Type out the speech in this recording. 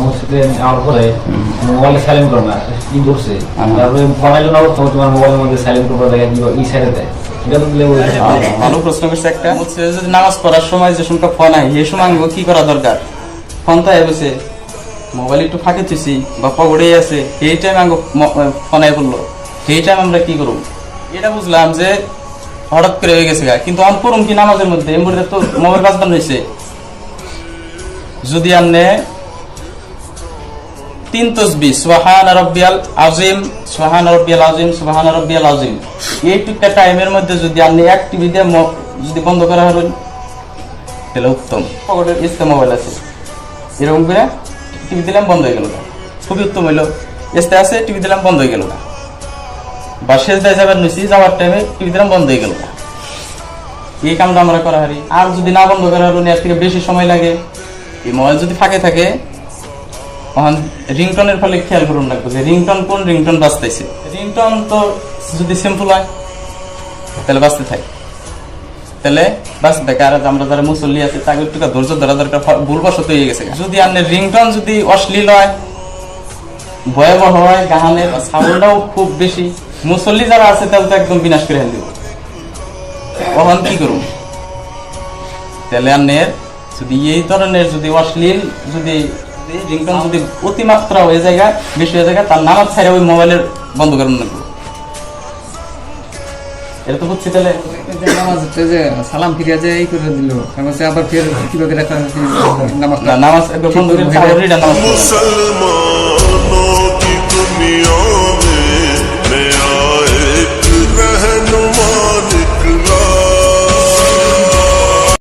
মসজিদে আমার পরে মোবাইলে সাইলেন্ট করে না কি করছে তারপরে ফোনাইলো না তখন তোমার মোবাইলের মধ্যে সাইলেন্ট করে দেখে ই সাইডে দেয় এটা তো দিলে ভালো প্রশ্ন করছে একটা হচ্ছে যদি নামাজ পড়ার সময় যে সময় ফোন আয় এই সময় কি করা দরকার ফোন তো বসে মোবাইল একটু ফাঁকে থুছি বা পকেটে আছে এই টাইম আঙ্গ ফোন আয় বললো এই টাইম আমরা কি করব এটা বুঝলাম যে হঠাৎ করে হয়ে গেছে কিন্তু আমি পড়ুম কি নামাজের মধ্যে এমনি তো মোবাইল বাজবান রয়েছে যদি আপনি 3 তাসবিহ সুবহান রাব্বিয়াল আযীম সুবহান রাব্বিয়াল আযীম সুবহান রাব্বিয়াল আযীম এইটুকু টাইমের মধ্যে যদি আপনি এক টিভি দিয়ে যদি বন্ধ করা হবেন তাহলে উত্তম পকেটের ইস্তে মোবাইল আছে এরকম করে টিভি দিলাম বন্ধ হয়ে গেল খুবই উত্তম হইলো ইস্তে আছে টিভি দিলাম বন্ধ হয়ে গেল বা শেষ দেয় যাবার নিছি যাওয়ার টাইমে টিভি দিলাম বন্ধ হয়ে গেল এই কামটা আমরা করা হারি আর যদি না বন্ধ করা হলো এর থেকে বেশি সময় লাগে এই মোবাইল যদি ফাঁকে থাকে তখন রিংটনের ফলে খেয়াল করুন লাগবে যে রিংটন কোন রিংটন বাজতেছে রিংটন তো যদি সিম্পল হয় তাহলে বাজতে থাকে তাহলে বাজতে থাকে আর আমরা যারা মুসল্লি আছে তাকে একটু ধৈর্য ধরা দরকার ভুলবশত হয়ে গেছে যদি আপনার রিংটন যদি অশ্লীল হয় ভয়াবহ হয় গানের সাউন্ডটাও খুব বেশি মুসল্লি যারা আছে তাহলে তো একদম বিনাশ করে ফেলবে তখন কি করুন তাহলে আপনার যদি এই ধরনের যদি অশ্লীল যদি রিংটন যদি অতিমাত্রা হয়ে যায় বেশি হয়ে যায় তার নামাজ ছাড়া ওই মোবাইলের বন্ধ করুন না এটা তো বুঝছি তাহলে নামাজ যে সালাম ফিরিয়া যে এই করে দিল আবার ফের কিভাবে রাখা নামাজ একবার বন্ধ করে নামাজ मुसलमानों की दुनिया